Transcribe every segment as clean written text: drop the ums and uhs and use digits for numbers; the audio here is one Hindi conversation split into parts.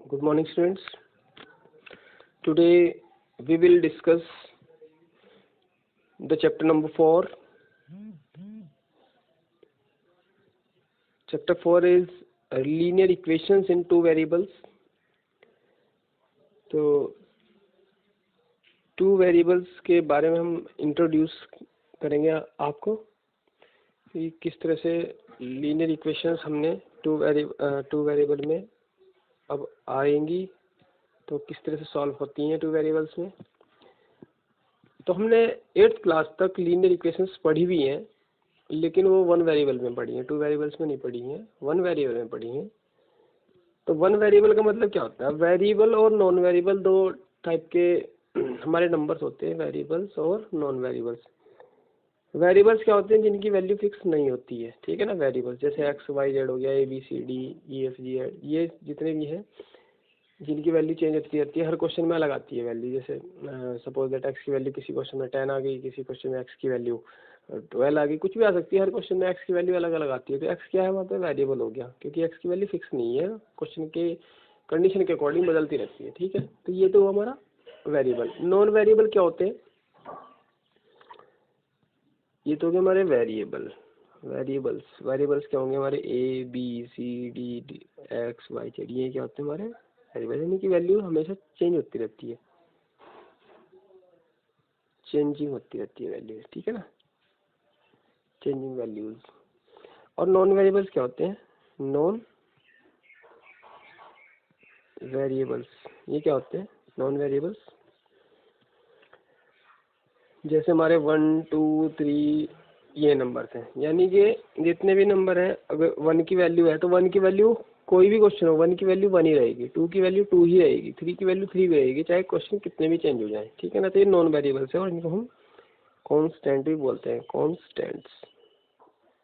Good morning, students. Today we will discuss the chapter number 4. Chapter 4 is linear equations in two variables. तो टू वेरिएबल्स के बारे में हम इंट्रोड्यूस करेंगे आपको कि किस तरह से लीनियर इक्वेशंस हमने टू वेरिएबल में अब आएंगी, तो किस तरह से सॉल्व होती हैं टू वेरिएबल्स में। तो हमने 8th क्लास तक लीनियर इक्वेशंस पढ़ी हुई हैं, लेकिन वो वन वेरिएबल में पढ़ी हैं, टू वेरिएबल्स में नहीं पढ़ी हैं, वन वेरिएबल में पढ़ी हैं। तो वन वेरिएबल का मतलब क्या होता है? वेरिएबल और नॉन वेरिएबल दो टाइप के हमारे नंबर्स होते हैं, वेरिएबल्स और नॉन वेरिएबल्स। वेरिएबल्स क्या होते हैं? जिनकी वैल्यू फिक्स नहीं होती है, ठीक है ना। वेरिएबल्स जैसे एक्स वाई जेड हो गया, A B C D E F G एड, ये जितने भी हैं जिनकी वैल्यू चेंज होती रहती है, हर क्वेश्चन में अलग आती है वैल्यू। जैसे सपोज दैट एक्स की वैल्यू किसी क्वेश्चन में 10 आ गई, किसी क्वेश्चन में एक्स की वैल्यू 12 आ गई, कुछ भी आ सकती है। हर क्वेश्चन में एक्स की वैल्यू अलग अलग आती है। तो एक्स क्या है? वहाँ पे वेरिएबल हो गया, क्योंकि एक्स की वैल्यू फिक्स नहीं है, क्वेश्चन के कंडीशन के अकॉर्डिंग बदलती रहती है, ठीक है। तो ये तो हमारा वेरिएबल। नॉन वेरिएबल क्या होते हैं? ये तो हो गए हमारे वेरिएबल्स क्या होंगे हमारे? A B C D X Y Z, ये क्या होते हैं हमारे वेरिएबल, यानी कि वैल्यू हमेशा चेंज होती रहती है, चेंजिंग होती रहती है वैल्यू, ठीक है ना, चेंजिंग वैल्यूज। और नॉन वेरिएबल्स क्या होते हैं? नॉन वेरिएबल्स ये क्या होते हैं? नॉन वेरिएबल्स जैसे हमारे 1 2 3 ये नंबर्स हैं, यानी कि जितने भी नंबर हैं, अगर 1 की वैल्यू है तो 1 की वैल्यू कोई भी क्वेश्चन हो 1 की वैल्यू 1 ही रहेगी, 2 की वैल्यू 2 ही रहेगी, 3 की वैल्यू 3 रहेगी, चाहे क्वेश्चन कितने भी चेंज हो जाए, ठीक है ना। तो ये नॉन वेरिएबल्स है और इनको हम कांस्टेंट भी बोलते हैं, कांस्टेंट्स,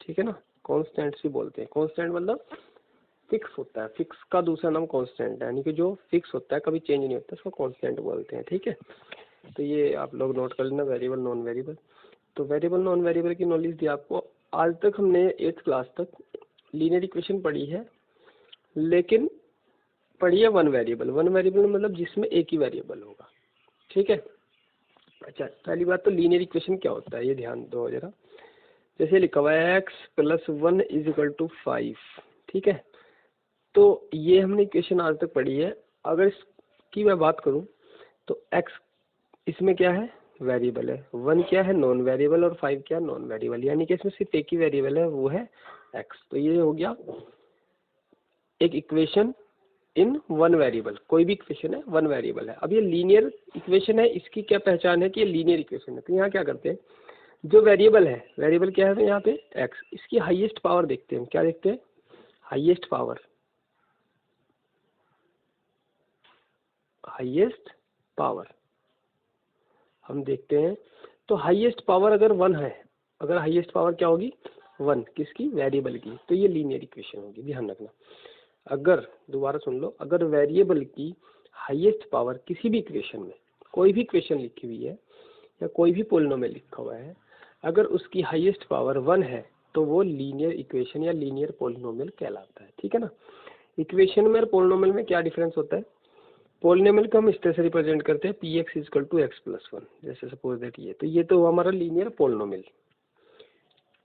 ठीक है ना। कांस्टेंट्स भी बोलते हैं। कांस्टेंट मतलब फिक्स होता है, फिक्स का दूसरा नाम कांस्टेंट है, यानी कि जो फिक्स होता है, कभी चेंज नहीं होता, उसको कांस्टेंट बोलते हैं, ठीक है। तो ये आप लोग नोट कर लेना, वेरिएबल नॉन वेरिएबल। तो वेरिएबल नॉन वेरिएबल की नॉलेज दी आपको। आज तक हमने 8th क्लास तक लीनियर इक्वेशन पढ़ी है, लेकिन पढ़ी है वन वेरिएबल। वन वेरिएबल मतलब जिसमें एक ही वेरिएबल होगा, ठीक है। अच्छा, पहली बात तो लीनियर इक्वेशन क्या होता है ये ध्यान दो जरा। जैसे लिखा हुआ है x + 1 = 5, ठीक है। तो ये हमने इक्वेशन आज तक पढ़ी है। अगर इसकी मैं बात करूं तो x इसमें क्या है? वेरिएबल है। 1 क्या है? Non variable. और 5 क्या? नॉन वेरिएबल, यानी कि इसमें सिर्फ एक ही वेरिएबल है, वो है x। तो ये हो गया एक इक्वेशन इन वन वेरिएबल। कोई भी इक्वेशन है, वन वेरिएबल है। अब ये लीनियर इक्वेशन है, इसकी क्या पहचान है कि ये लीनियर इक्वेशन है। तो यहाँ क्या करते हैं, जो वेरिएबल है, वेरिएबल क्या है? तो यहाँ पे x, इसकी हाईएस्ट पावर देखते हैं। क्या देखते हैं? हाईएस्ट पावर, हाईएस्ट पावर हम देखते हैं। तो हाईएस्ट पावर अगर 1 है, अगर हाईएस्ट पावर क्या होगी? 1, किसकी? वेरिएबल की। तो ये लीनियर इक्वेशन होगी, ध्यान रखना। अगर, दोबारा सुन लो, अगर वेरिएबल की हाईएस्ट पावर किसी भी इक्वेशन में, कोई भी इक्वेशन लिखी हुई है या कोई भी पोलिनोमियल लिखा हुआ है, अगर उसकी हाईएस्ट पावर 1 है तो वो लीनियर इक्वेशन या लीनियर पोलिनोमियल कहलाता है, ठीक है ना। इक्वेशन में और पोलिनोमियल में क्या डिफरेंस होता है? पोलिनोमियल को हम इस तरह से रिप्रेजेंट करते हैं, px = x + 1, जैसे सपोज दैट ये, तो ये तो हमारा लीनियर पोलिनोमियल,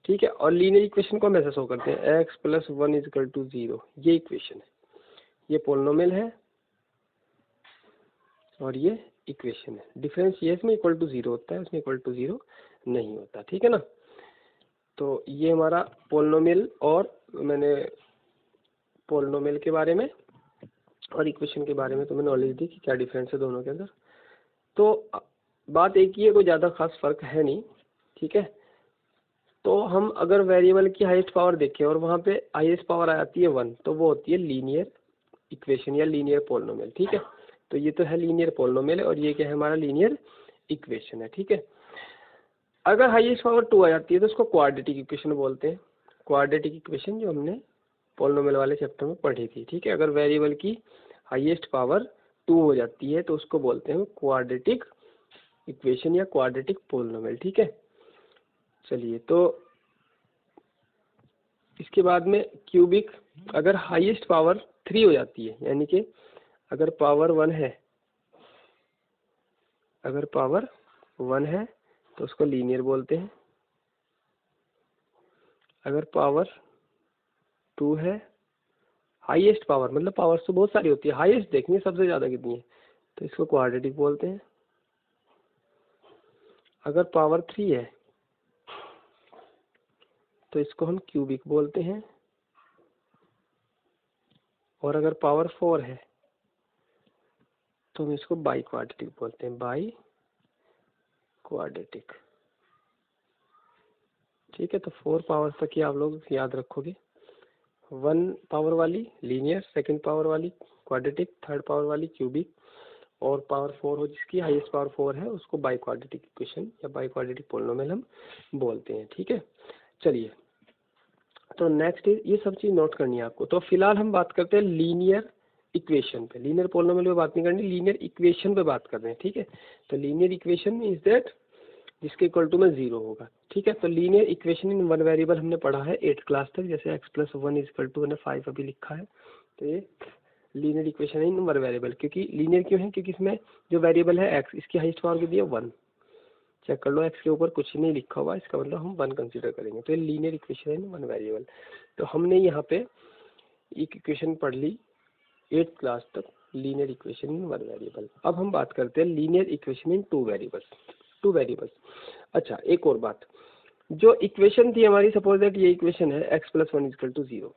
ठीक है। और लीनियर इक्वेशन को हम ऐसा शो करते हैं, x + 1 = 0, ये इक्वेशन है, ये पोलिनोमियल है और ये इक्वेशन है। डिफरेंस ये इसमें =0 होता है, उसमें =0 नहीं होता, ठीक है ना। तो ये हमारा पोलिनोमियल, और मैंने पोलिनोमियल के बारे में और इक्वेशन के बारे में तुम्हें नॉलेज दी कि क्या डिफरेंस है दोनों के अंदर। तो बात एक ही है, कोई ज़्यादा खास फर्क है नहीं, ठीक है। तो हम अगर वेरिएबल की हाईएस्ट पावर देखें और वहाँ पे हाईएस्ट पावर आ जाती है 1, तो वो होती है लीनियर इक्वेशन या लीनियर पोलिनोमियल, ठीक है। तो ये तो है लीनियर पोलिनोमियल और ये क्या है? हमारा लीनियर इक्वेशन है, ठीक है। अगर हाईएस्ट पावर 2 आ जाती है तो उसको क्वाड्रेटिक इक्वेशन बोलते हैं। क्वाड्रेटिक इक्वेशन जो हमने पोलिनोमियल वाले चैप्टर में पढ़ी थी, ठीक है। अगर वेरिएबल की हाईएस्ट पावर 2 हो जाती है तो उसको बोलते हैं क्वाड्रेटिक इक्वेशन या क्वाड्रेटिक पोलिनोमियल, ठीक है। चलिए, तो इसके बाद में क्यूबिक, अगर हाईएस्ट पावर 3 हो जाती है, यानी कि अगर पावर 1 है, अगर पावर 1 है तो उसको लीनियर बोलते हैं। अगर पावर 2 है, हाईएस्ट पावर मतलब पावर तो बहुत सारी होती है, हाईएस्ट देखेंगे सबसे ज़्यादा कितनी है, तो इसको क्वाड्रेटिक बोलते हैं। अगर पावर 3 है तो इसको हम क्यूबिक बोलते हैं। और अगर पावर 4 है तो हम इसको बाई क्वाड्रेटिक बोलते हैं, बाई क्वाड्रेटिक। ठीक है, तो 4 पावर तक ही आप लोग याद रखोगे। 1 पावर वाली लीनियर, सेकंड पावर वाली क्वाड्रेटिक, थर्ड पावर वाली क्यूबिक, और पावर 4 हो जिसकी हाईएस्ट पावर 4 है उसको बाई क्वाड्रेटिक इक्वेशन या बाई क्वाड्रेटिक पोलिनोमियल हम बोलते हैं। ठीक है, चलिए तो नेक्स्ट ये सब चीज़ नोट करनी है आपको। तो फिलहाल हम बात करते हैं लीनियर इक्वेशन पे, लीनियर पोलिनोमियल पे बात नहीं करनी, लीनियर इक्वेशन पे बात कर रहे हैं। ठीक है, तो लीनियर इक्वेशन इज दैट जिसके इक्वल टू में 0 होगा। ठीक है, तो linear equation in one variable हमने पढ़ा है 8th क्लास तक, जैसे x+1 इज इक्वल टू 5 अभी लिखा है। तो ये लीनियर इक्वेशन है इन वन वेरिएबल। क्योंकि लीनियर क्यों है, क्योंकि इसमें जो वेरिएबल है x, इसकी हाईएस्ट पावर कितनी है 1। चेक कर लो, x के ऊपर कुछ नहीं लिखा हुआ, इसका मतलब हम 1 कंसीडर करेंगे। तो ये लीनियर इक्वेशन है इन वन वेरिएबल। तो हमने यहाँ पे एक इक्वेशन पढ़ ली 8th क्लास तक, linear equation in one variable. अब हम बात करते हैं linear equation in two variables. अच्छा, एक और बात, जो इक्वेशन थी हमारी, सपोज दैट ये इक्वेशन है x+1 = 0,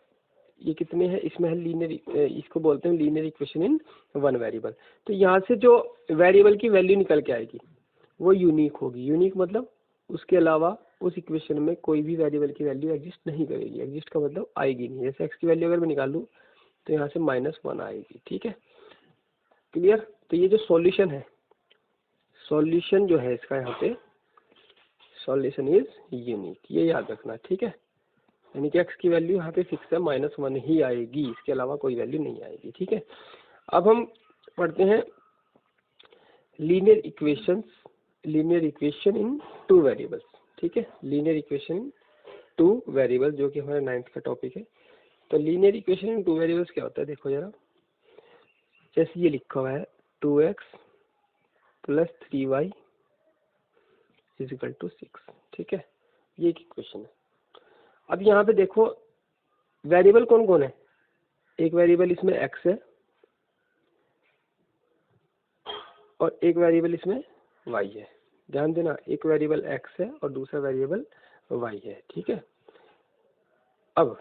ये कितने हैं, इसमें है लीनियर, इसको बोलते हैं linear equation in one variable. तो यहाँ से जो वेरिएबल की वैल्यू निकल के आएगी वो यूनिक होगी। यूनिक मतलब उसके अलावा उस इक्वेशन में कोई भी वेरिएबल की वैल्यू एग्जिस्ट नहीं करेगी। एग्जिस्ट का मतलब आएगी नहीं। जैसे x की वैल्यू अगर मैं निकालूँ तो यहाँ से -1 आएगी। ठीक है, क्लियर। तो ये जो सॉल्यूशन है, सॉल्यूशन जो है इसका यहाँ पे सॉल्यूशन इज यूनिक, ये याद रखना। ठीक है, यानी कि x की वैल्यू यहाँ पे फिक्स है, -1 ही आएगी, इसके अलावा कोई वैल्यू नहीं आएगी। ठीक है, अब हम पढ़ते हैं linear equation in two variables. ठीक है, linear equation in two variables जो कि हमारे 9th का टॉपिक है। तो linear equation in two variables क्या होता है, देखो जरा, जैसे ये लिखा हुआ है 2x + 3y = 6। ठीक है, ये एक इक्वेशन है। अब यहाँ पे देखो वेरिएबल कौन कौन है, एक वेरिएबल इसमें x है और एक वेरिएबल इसमें y है। ध्यान देना, एक वेरिएबल x है और दूसरा वेरिएबल y है। ठीक है, अब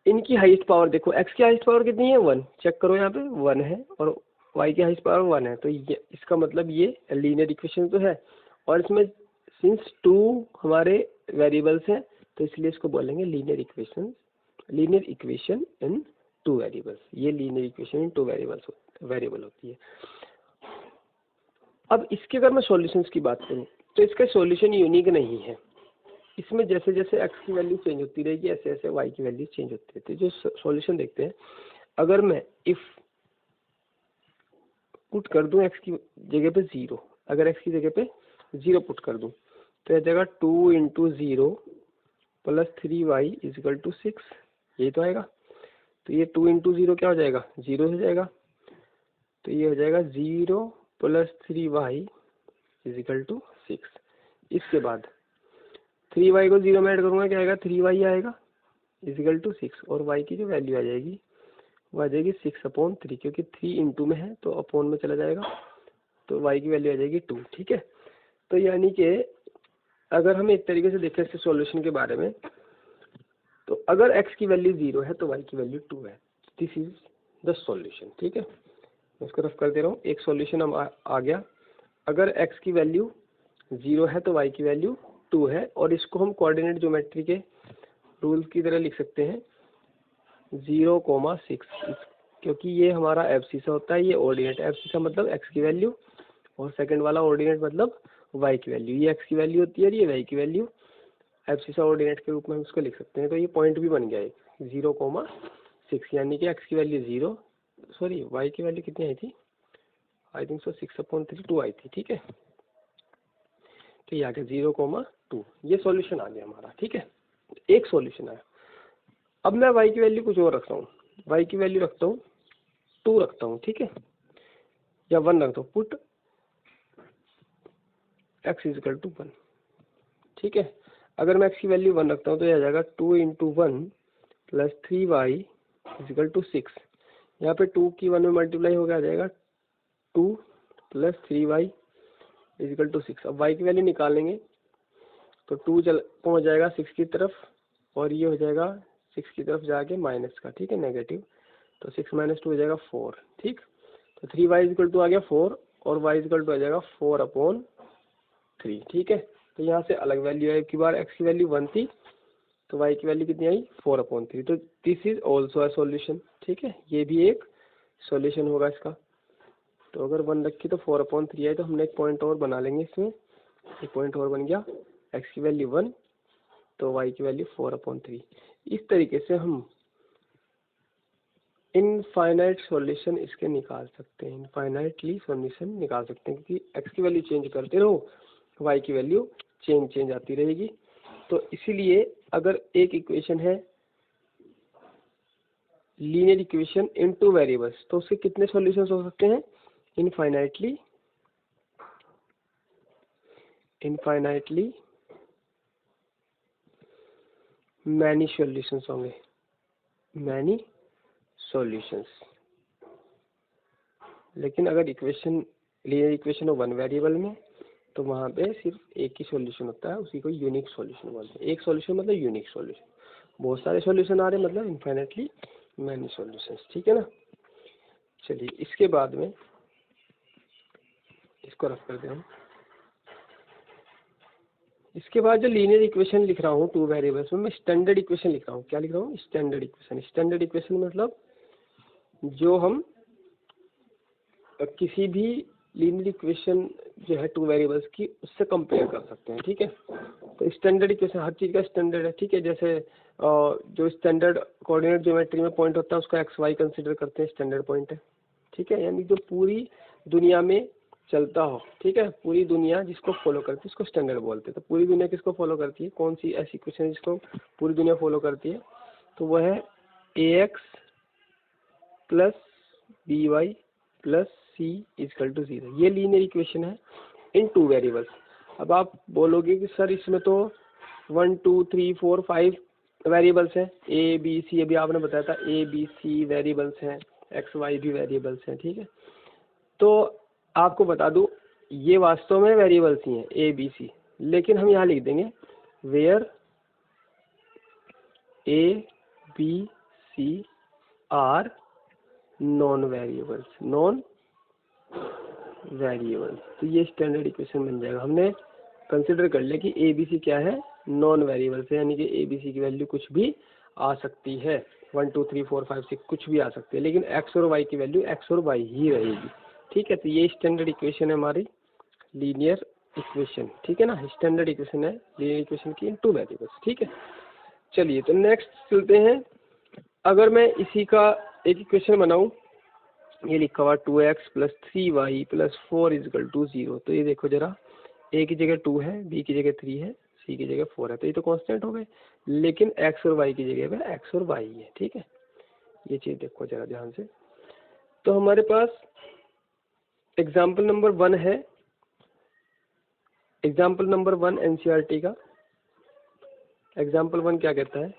इनकी हाईएस्ट पावर देखो, x की हाईएस्ट पावर कितनी है 1, चेक करो यहाँ पे 1 है, और y की हाईएस्ट पावर 1 है। तो ये इसका मतलब ये लीनियर इक्वेशन तो है, और इसमें सिंस 2 हमारे वेरिएबल्स हैं तो इसलिए इसको बोलेंगे linear equation in two variables. ये linear equation in two variable होती है। अब इसके अगर मैं सॉल्यूशंस की बात करूँ तो इसका सॉल्यूशन यूनिक नहीं है। इसमें जैसे जैसे x की वैल्यू चेंज होती रहेगी ऐसे ऐसे y की वैल्यू चेंज होती रहती है। जो सॉल्यूशन देखते हैं, अगर मैं इफ पुट कर दूं x की जगह पे 0, अगर x की जगह पे 0 पुट कर दूं तो यह जाएगा 2 × 0 + 3y = 6, यही तो आएगा। तो ये 2 × 0 क्या हो जाएगा, 0 हो जाएगा। तो ये हो जाएगा 0 + 3y = 6। इसके बाद 3y को 0 में ऐड करूँगा, क्या आएगा, 3y आएगा = 6, और y की जो वैल्यू आ जाएगी वो आ जाएगी 6/3, क्योंकि 3 इंटू में है तो अपॉन में चला जाएगा, तो y की वैल्यू आ जाएगी 2। ठीक है, तो यानी कि अगर हम एक तरीके से देखें इसके सॉल्यूशन के बारे में, तो अगर x की वैल्यू 0 है तो y की वैल्यू 2 है। This is the solution. ठीक है, मैं इसको रफ कर दे रहा हूँ। एक सॉल्यूशन हम आ गया, अगर x की वैल्यू 0 है तो y की वैल्यू 2 है, और इसको हम कोऑर्डिनेट ज्योमेट्री के रूल की तरह लिख सकते हैं 0,6, क्योंकि ये हमारा एब्सिसा होता है, ये ऑर्डिनेट। एब्सिसा मतलब x की वैल्यू, और सेकंड वाला ऑर्डिनेट मतलब y की वैल्यू। ये x की वैल्यू होती है और ये y की वैल्यू, एब्सिसा ऑर्डिनेट के रूप में हम इसको लिख सकते हैं। तो ये पॉइंट भी बन गया है 0,6, यानी कि x की वैल्यू 0, सॉरी y की वैल्यू कितनी आई थी, आई थिंक सो 6/3 2 आई थी। ठीक है, तो ये आ गया 0,2, ये सॉल्यूशन आ गया हमारा। ठीक है, एक सॉल्यूशन आया। अब मैं y की वैल्यू कुछ और रख रहा हूँ, y की वैल्यू रखता हूँ 2 रखता हूँ, ठीक है, या 1 रखता हूँ, पुट x इजिकल टू 1, ठीक है। अगर मैं x की वैल्यू 1 रखता हूँ तो यह आ जाएगा 2 into 1 plus 3y is equal to 6। यहाँ पे 2 की 1 में मल्टीप्लाई हो गया, आ जाएगा 2 प्लस 3y इजिकल टू 6। अब y की वैल्यू निकालेंगे तो 2 पहुँच जाएगा 6 की तरफ, और ये हो जाएगा 6 की तरफ जाके माइनस का, ठीक है, नेगेटिव, तो 6 माइनस 2 हो जाएगा 4, ठीक। तो 3y इजिकल टू आ गया 4, और y इजिकल टू आ जाएगा 4/3, ठीक है। तो यहाँ से अलग वैल्यू है, एक की बार x की वैल्यू 1 थी तो y की वैल्यू कितनी आई 4/3। तो this is also a solution, ठीक है, ये भी एक सॉल्यूशन होगा इसका। तो अगर 1 रखी तो 4/3 आई, तो हमने एक पॉइंट और बना लेंगे इसमें, एक पॉइंट और बन गया, x की वैल्यू 1 तो y की वैल्यू 4/3। इस तरीके से हम इनफाइनाइट सॉल्यूशन इसके निकाल सकते हैं, इनफाइनाइटली सॉल्यूशन निकाल सकते हैं, क्योंकि x की वैल्यू चेंज करते रहो y की वैल्यू चेंज आती रहेगी। तो इसीलिए अगर एक इक्वेशन है लीनियर इक्वेशन इन 2 वेरिएबल्स, तो उसके कितने सॉल्यूशंस हो सकते हैं, इनफाइनाइटली मैनी सॉल्यूशंस होंगे, मैनी सॉल्यूशंस। लेकिन अगर इक्वेशन लीनियर इक्वेशन हो 1 वेरिएबल में, तो वहाँ पे सिर्फ एक ही सॉल्यूशन होता है, उसी को यूनिक सॉल्यूशन बोलते हैं। एक सॉल्यूशन मतलब यूनिक सॉल्यूशन, बहुत सारे सॉल्यूशन आ रहे हैं मतलब इनफाइनाइटली मैनी सॉल्यूशंस, ठीक है ना। चलिए इसके बाद में इसको रख करते हैं। इसके बाद जो लीनियर इक्वेशन लिख रहा हूँ 2 वेरिएबल्स में, मैं स्टैंडर्ड इक्वेशन लिख रहा हूँ। क्या लिख रहा हूँ, स्टैंडर्ड इक्वेशन। स्टैंडर्ड इक्वेशन मतलब जो हम किसी भी लीनियर इक्वेशन जो है 2 वेरिएबल्स की, उससे कंपेयर कर सकते हैं, ठीक है। तो स्टैंडर्ड इक्वेशन हर चीज़ का स्टैंडर्ड है, ठीक है। जैसे जो स्टैंडर्ड कोऑर्डिनेट ज्योमेट्री में पॉइंट होता है उसका एक्स वाई कंसिडर करते हैं, स्टैंडर्ड पॉइंट है, ठीक है। यानी जो पूरी दुनिया में चलता हो, ठीक है, पूरी दुनिया जिसको फॉलो करती है उसको स्टैंडर्ड बोलते हैं। तो पूरी दुनिया किसको फॉलो करती है, कौन सी ऐसी इक्वेशन जिसको पूरी दुनिया फॉलो करती है, तो वह है ax plus B Y plus C equal to 0। ये लीनियर इक्वेशन है इन 2 वेरिएबल्स। अब आप बोलोगे कि सर इसमें तो 1 2 3 4 5 वेरिएबल्स हैं, ए बी सी, अभी आपने बताया था ए बी सी वेरिएबल्स हैं, एक्स वाई भी वेरिएबल्स हैं, ठीक है। तो आपको बता दूं ये वास्तव में वेरिएबल्स ही हैं ए बी सी, लेकिन हम यहाँ लिख देंगे where A B C are non variables, non variables. तो ये स्टैंडर्ड इक्वेशन बन जाएगा। हमने कंसिडर कर लिया कि ए बी सी क्या है, नॉन वेरिएबल्स है, यानी कि ए बी सी की वैल्यू कुछ भी आ सकती है, 1 2 3 4 5 6 कुछ भी आ सकती है, लेकिन एक्स और वाई की वैल्यू एक्स और वाई ही रहेगी, ठीक है। तो ये स्टैंडर्ड इक्वेशन है हमारी लीनियर इक्वेशन, ठीक है ना। स्टैंडर्ड इक्वेशन है लीनियर इक्वेशन की इन 2 वेरिएबल्स, ठीक है। चलिए तो नेक्स्ट चलते हैं। अगर मैं इसी का एक इक्वेशन बनाऊं, ये लिखा हुआ 2x plus 3y plus 4 is equal to 0। तो ये देखो जरा, a की जगह 2 है, b की जगह 3 है, c की जगह 4 है, तो ये तो कांस्टेंट हो गए, लेकिन x और y की जगह पे x और y है, ठीक है। ये चीज़ देखो जरा ध्यान से। तो हमारे पास एग्जाम्पल नंबर 1 है, एग्जाम्पल नंबर 1 एनसीईआरटी का। एग्जाम्पल 1 क्या कहता है,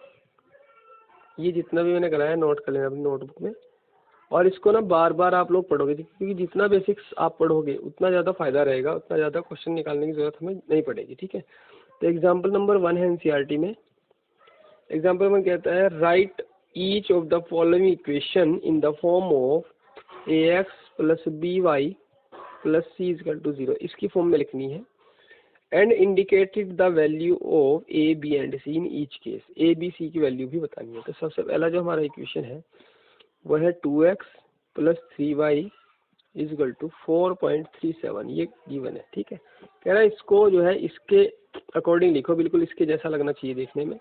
ये जितना भी मैंने कराया नोट कर लेना अपनी नोटबुक में, और इसको ना बार बार आप लोग पढ़ोगे, क्योंकि जितना बेसिक्स आप पढ़ोगे उतना ज़्यादा फायदा रहेगा, उतना ज़्यादा क्वेश्चन निकालने की जरूरत हमें नहीं पड़ेगी, ठीक है। तो एग्जाम्पल नंबर 1 है एनसीईआरटी में। एग्जाम्पल 1 कहता है write each of the following equation in the form of A X plus B Y plus C equal to 0। इसकी फॉर्म में लिखनी है, and indicated the value of A B and C in each case. A B C की वैल्यू भी बतानी है। तो सबसे पहला जो हमारा इक्वेशन है वह है 2x plus 3y is equal to 4.37, ये गिवन है, ठीक है। कह रहा है इसको जो है इसके अकॉर्डिंग लिखो, बिल्कुल इसके जैसा लगना चाहिए देखने में,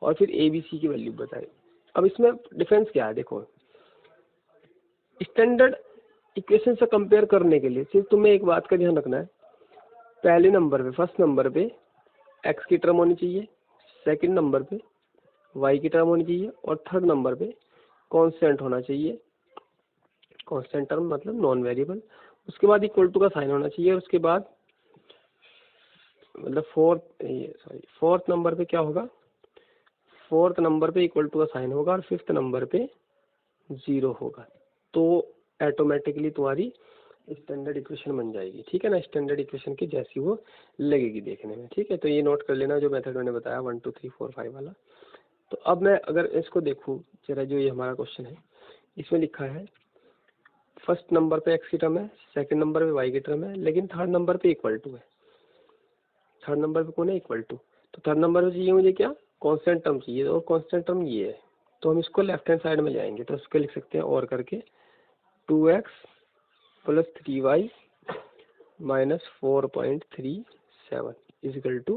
और फिर ए बी सी की वैल्यू बताए। अब इसमें डिफरेंस क्या है, देखो स्टैंडर्ड इक्वेशन से कंपेयर करने के लिए सिर्फ तुम्हें एक बात का ध्यान रखना है, पहले नंबर पे, फर्स्ट नंबर पे x की टर्म होनी चाहिए, सेकंड नंबर पे y की टर्म होनी चाहिए, और थर्ड नंबर पे कांस्टेंट होना चाहिए, कांस्टेंट टर्म मतलब नॉन वेरिएबल। उसके बाद इक्वल टू का साइन होना चाहिए, और उसके बाद मतलब फोर्थ नंबर पे क्या होगा, फोर्थ नंबर पे इक्वल टू का साइन होगा और फिफ्थ नंबर पे 0 होगा, तो ऑटोमेटिकली तुम्हारी स्टैंडर्ड इक्वेशन बन जाएगी। ठीक है ना, स्टैंडर्ड इक्वेशन की जैसी वो लगेगी देखने में। ठीक है, तो ये नोट कर लेना जो मेथड मैंने बताया 1 2 3 4 5 वाला। तो अब मैं अगर इसको देखूँ जरा, जो ये हमारा क्वेश्चन है इसमें लिखा है फर्स्ट नंबर पे एक्स की टर्म है, सेकंड नंबर पे वाई की टर्म है, लेकिन थर्ड नंबर पे इक्वल टू है। थर्ड नंबर पे कौन है, इक्वल टू। तो थर्ड नंबर पे चाहिए मुझे क्या, कांस्टेंट टर्म चाहिए, और कांस्टेंट टर्म ये है। तो हम इसको लेफ्ट हैंड साइड में ले आएंगे, तो इसको लिख सकते हैं और करके 2x plus 3y minus 4.37 is equal to,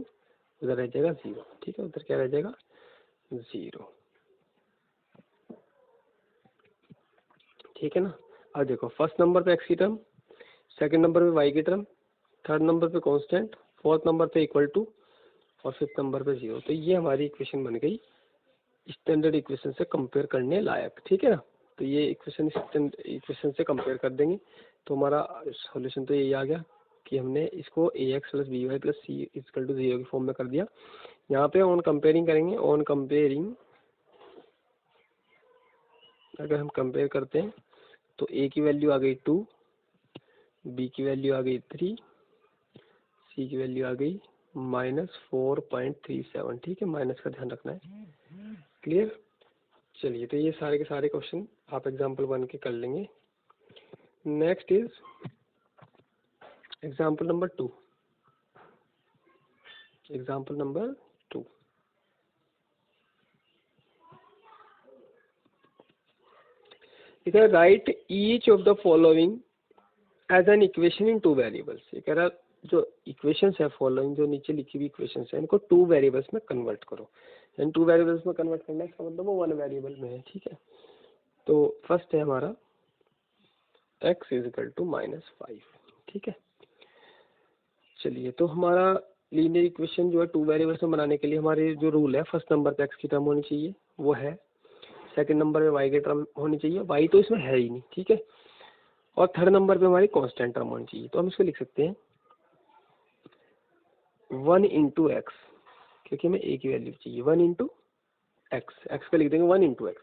उधर रह जाएगा 0। ठीक है, उधर क्या रह जाएगा 0। ठीक है ना। अब देखो फर्स्ट नंबर पे एक्स की टर्म, सेकंड नंबर पे वाई की टर्म, थर्ड नंबर पे कांस्टेंट, फोर्थ नंबर पे इक्वल टू, और फिफ्थ नंबर पे 0। तो ये हमारी इक्वेशन बन गई स्टैंडर्ड इक्वेशन से कंपेयर करने लायक। ठीक है ना, तो ये इक्वेशन स्टैंडर्ड इक्वेशन से कंपेयर कर देंगे तो हमारा सॉल्यूशन तो यही आ गया कि हमने इसको ax plus B Y plus C equal to 0 की फॉर्म में कर दिया। यहाँ पे ऑन कंपेयरिंग करेंगे, ऑन कंपेयरिंग अगर हम कंपेयर करते हैं तो a की वैल्यू आ गई 2, b की वैल्यू आ गई 3, c की वैल्यू आ गई माइनस 4.37। ठीक है, माइनस का ध्यान रखना है। क्लियर। चलिए, तो ये सारे के सारे क्वेश्चन आप एग्जाम्पल 1 के कर लेंगे। Next is example number 2। Example number 2, इधर write each of the following as an equation in 2 variables. ये कह रहा जो इक्वेशंस है फॉलोइंग, जो नीचे लिखी हुई इक्वेशंस है, इनको 2 वेरिएबल्स में कन्वर्ट करो। इन 2 वेरिएबल्स में कन्वर्ट करना है, इसका मतलब वो 1 वेरिएबल में है। ठीक है, तो फर्स्ट है हमारा x इज इक्वल टू -5। ठीक है, चलिए, तो हमारा लीनियर इक्वेशन जो है 2 वेरिएबल्स में बनाने के लिए हमारे जो रूल है, फर्स्ट नंबर पे x की टर्म होनी चाहिए, वो है। सेकंड नंबर पे y की टर्म होनी चाहिए, y तो इसमें है ही नहीं। ठीक है, और थर्ड नंबर पे हमारी कांस्टेंट टर्म होनी चाहिए। तो हम इसको लिख सकते हैं 1 इंटू एक्स, क्योंकि हमें a की वैल्यू चाहिए। 1 इंटू एक्स, एक्स पे लिख देंगे 1 इंटू एक्स।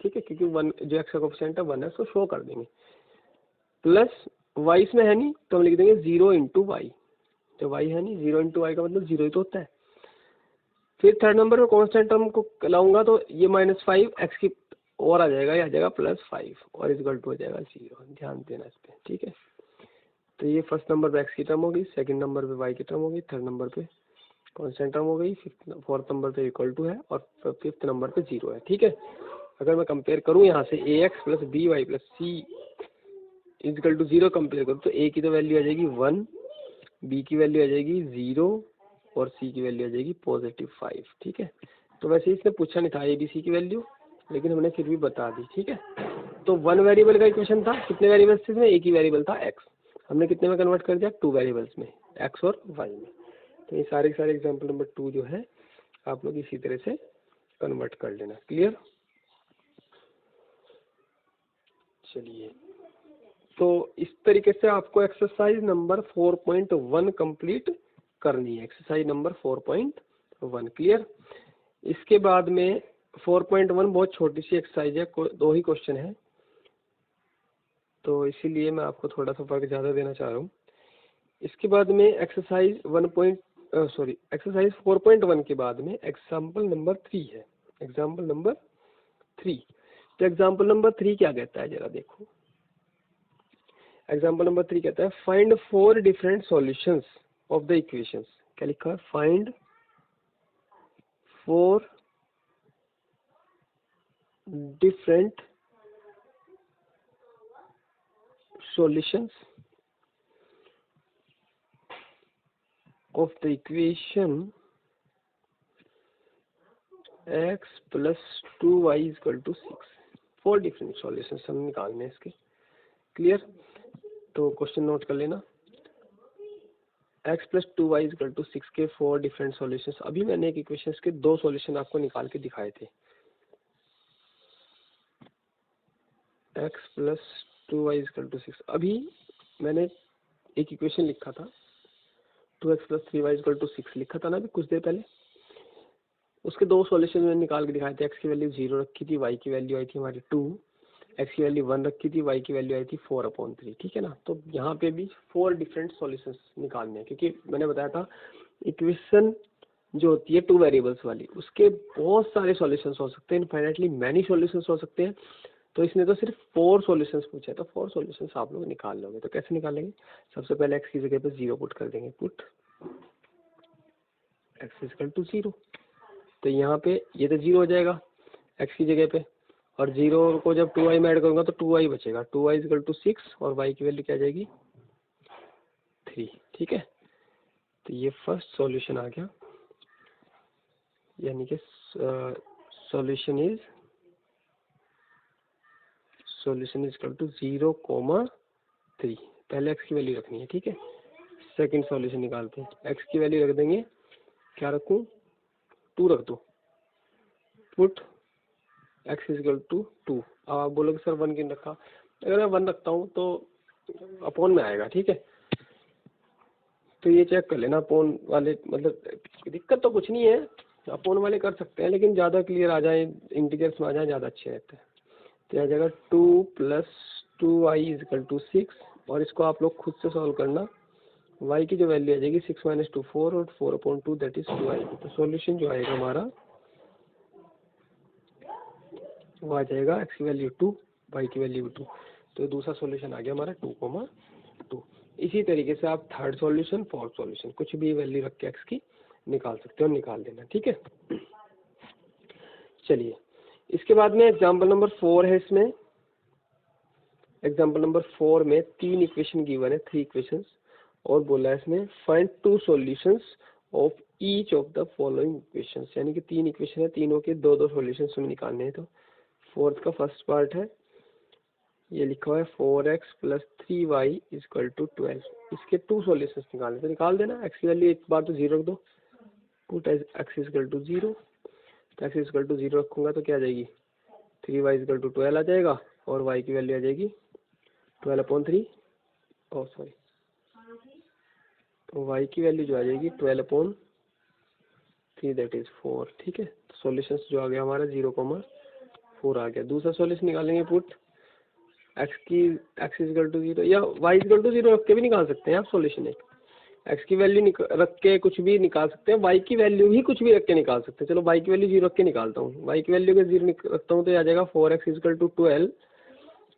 ठीक है, क्योंकि 1 जो एक्स का कोफिशिएंट है 1 है, उसको शो कर देंगे। प्लस y इसमें है नहीं तो हम लिख देंगे 0 इंटू वाई। तो y है नहीं, 0 इंटू वाई का मतलब 0 ही तो होता है। फिर थर्ड नंबर में कांस्टेंट टर्म को लाऊंगा तो ये -5 एक्स की और आ जाएगा, ये आ जाएगा +5 और इक्वल टू हो जाएगा 0। ध्यान देना इस पे। ठीक है, तो ये फर्स्ट नंबर पे एक्स की टर्म होगी, सेकंड नंबर पे वाई की टर्म होगी, थर्ड नंबर पे कांस्टेंट टर्म हो गई, फोर्थ नंबर पे इक्वल टू है, और फिफ्थ नंबर पे 0 है। ठीक है, अगर मैं कंपेयर करूँ यहाँ से ax plus B Y plus C equal to 0 compare करूँ तो a की तो वैल्यू आ जाएगी 1, b की वैल्यू आ जाएगी 0, और c की वैल्यू आ जाएगी +5। ठीक है, तो वैसे इसने पूछा नहीं था a b c की वैल्यू, लेकिन हमने फिर भी बता दी। ठीक है, तो 1 वेरिएबल का इक्वेशन था, कितने वेरिएबल्स थे इसमें, एक ही वेरिएबल था x, हमने कितने में कन्वर्ट कर दिया, 2 वेरिएबल्स में, x और y में। तो ये सारे के सारे एग्जाम्पल नंबर 2 जो है आप लोग इसी तरह से कन्वर्ट कर लेना। क्लियर। चलिए, तो इस तरीके से आपको एक्सरसाइज नंबर 4.1 कंप्लीट करनी है, एक्सरसाइज नंबर 4.1। क्लियर। इसके बाद में 4.1 बहुत छोटी सी एक्सरसाइज है, 2 ही क्वेश्चन है, तो इसीलिए मैं आपको थोड़ा सा वर्क ज़्यादा देना चाह रहा हूँ। इसके बाद में एक्सरसाइज एक्सरसाइज 4.1 के बाद में एग्जाम्पल नंबर 3 है। एग्जाम्पल नंबर 3, तो एग्जाम्पल नंबर 3 क्या कहता है जरा देखो। एग्जाम्पल नंबर 3 कहता है find 4 different solutions of the equations. क्या लिखा है, find 4 different solutions of the equation x plus 2y equal to 6। 4 different solutions हम निकालने हैं इसके। क्लियर, तो क्वेश्चन नोट कर लेना, x plus 2y equal to 6 के 4 डिफरेंट सॉल्यूशंस। अभी मैंने एक इक्वेशन के 2 सॉल्यूशन आपको निकाल के दिखाए थे। X plus 2y equal to 6। अभी मैंने एक इक्वेशन लिखा था 2x plus 3y equal to 6 लिखा था ना अभी कुछ देर पहले। उसके दो सॉल्यूशन मैंने निकाल के दिखाए थे। एक्स की वैल्यू 0 रखी थी, वाई की वैल्यू आई थी हमारी 2, एक्स की वैल्यू 1 रखी थी, वाई की वैल्यू आई थी 4/3। ठीक है ना। तो यहाँ पे भी 4 डिफरेंट सॉल्यूशंस निकालने हैं, क्योंकि मैंने बताया था इक्वेशन जो होती है 2 वेरिएबल्स वाली, उसके बहुत सारे सॉल्यूशंस हो सकते हैं, इनफाइनाइटली मैनी सॉल्यूशंस हो सकते हैं। तो इसने तो सिर्फ 4 सॉल्यूशंस पूछे, तो 4 सॉल्यूशंस आप लोग निकाल लोगे। तो कैसे निकालेंगे? सबसे पहले एक्स की जगह पे 0 पुट कर देंगे, पुट एक्स इक्वल टू 0। तो यहाँ पे ये तो 0 हो जाएगा एक्स की जगह पे, और 0 को जब 2y में ऐड करूँगा तो 2y बचेगा। 2y इक्वल टू 6 और y की वैल्यू क्या आ जाएगी 3। ठीक है। तो ये फर्स्ट सॉल्यूशन आ गया, यानी कि सॉल्यूशन इज इक्वल टू 0,3। पहले x की वैल्यू रखनी है। ठीक है। सेकंड सॉल्यूशन निकालते हैं। x की वैल्यू रख देंगे, क्या रखूं, 2 रख दो, पुट x इक्वल टू 2। अब आप बोलोगे सर 1 क्यों रखा? अगर मैं 1 रखता हूँ तो अपॉन में आएगा। ठीक है। तो ये चेक कर लेना, अपॉन वाले मतलब दिक्कत तो कुछ नहीं है, अपॉन वाले कर सकते हैं, लेकिन ज़्यादा क्लियर आ जाए, इंटीजर्स में आ जाए, ज़्यादा अच्छे रहते हैं। तो आ जाएगा 2 प्लस 2y इक्वल टू 6, और इसको आप लोग खुद से सॉल्व करना। y की जो वैल्यू आ जाएगी 6 - 2 4, और 4/2 दैट इज 2 आएगी। तो सॉल्यूशन जो आएगा हमारा वो आ जाएगा x की वैल्यू 2, y की वैल्यू 2। तो दूसरा सॉल्यूशन आ गया हमारा 2,2। इसी तरीके से आप थर्ड सॉल्यूशन, फोर्थ सॉल्यूशन कुछ भी वैल्यू रख के x की निकाल सकते हो, निकाल देना। ठीक है। चलिए, इसके बाद में एग्जाम्पल नंबर 4 है। इसमें एग्जाम्पल नंबर 4 में 3 इक्वेशन गिवन है, 3 इक्वेशंस, और बोला है इसमें find 2 solutions of each of the following equations, यानी कि 3 इक्वेशन है, तीनों के 2-2 सॉल्यूशंस हमें निकालने हैं। तो फोर्थ का फर्स्ट पार्ट है, ये लिखा हुआ है 4x plus 3y equal to 12। इसके 2 सॉल्यूशंस निकालने, तो निकाल देना। x की वैल्यू एक बार तो 0 रख दो, पुट x इक्वल टू 0। तो x इक्वल टू 0 रखूंगा तो क्या आ जाएगी 3y इक्वल टू 12 आ जाएगा, और y की वैल्यू आ जाएगी 12/3। ओ सॉरी, तो y की वैल्यू जो आ जाएगी 12/3 दैट इज 4। ठीक है। तो सॉल्यूशंस जो आ गया हमारा 0,4 आ गया। दूसरा सॉल्यूशन निकालेंगे, पुट x इक्वल टू 0 या y इक्वल टू 0 रख के भी निकाल सकते हैं आप सॉल्यूशन। एक x की वैल्यू रख के कुछ भी निकाल सकते हैं, y की वैल्यू भी कुछ भी रख के निकाल सकते हैं। चलो y की वैल्यू 0 रख के निकालता हूँ। y की वैल्यू अगर 0 रखता हूँ तो आ जाएगा 4x इक्वल टू 12,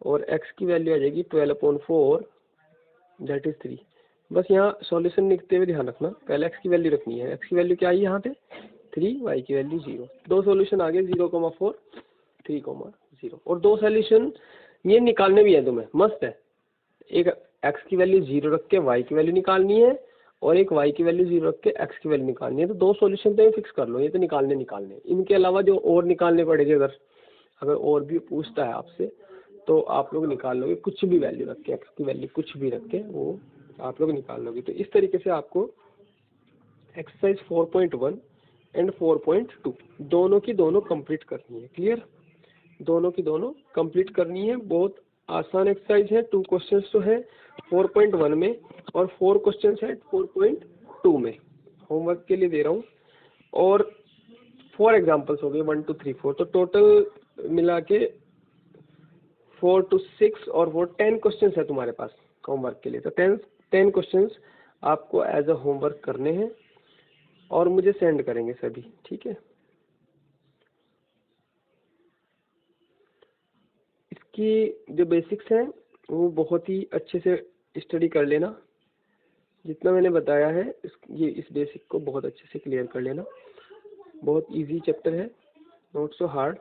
और x की वैल्यू आ जाएगी 12/4 दैट इज 3। बस यहाँ सॉल्यूशन लिखते हुए ध्यान रखना, पहले x की वैल्यू रखनी है। x की वैल्यू क्या आई यहाँ पे 3, y की वैल्यू 0। दो सॉल्यूशन आ गए 0,4, 3,0, और 2 सॉल्यूशन ये निकालने भी है तुम्हें, मस्त है। एक x की वैल्यू 0 रख के y की वैल्यू निकालनी है, और एक y की वैल्यू 0 रख के x की वैल्यू निकालनी है। तो 2 सॉल्यूशन तो फिक्स कर लो, ये तो निकालने। इनके अलावा जो और निकालने पड़ेंगे, अगर और भी पूछता है आपसे तो आप लोग निकाल लोगे, कुछ भी वैल्यू रख के, x की वैल्यू कुछ भी रख के वो आप लोग निकाल लोगे। तो इस तरीके से आपको एक्सरसाइज 4.1 एंड 4.2 दोनों की दोनों कंप्लीट करनी है। क्लियर? दोनों की दोनों कंप्लीट करनी है। बहुत आसान एक्सरसाइज है। 2 क्वेश्चंस तो है 4.1 में, और 4 क्वेश्चंस है 4.2 में। होमवर्क के लिए दे रहा हूँ, और 4 एग्जांपल्स हो गए 1 2 3 4। तो टोटल मिला के 4 to 6 और वो 10 क्वेश्चंस है तुम्हारे पास होमवर्क के लिए। तो 10 क्वेश्चंस आपको एज अ होमवर्क करने हैं, और मुझे सेंड करेंगे सभी। ठीक है। इसकी जो बेसिक्स हैं वो बहुत ही अच्छे से स्टडी कर लेना। जितना मैंने बताया है इस बेसिक को बहुत अच्छे से क्लियर कर लेना। बहुत इजी चैप्टर है, नॉट सो हार्ड।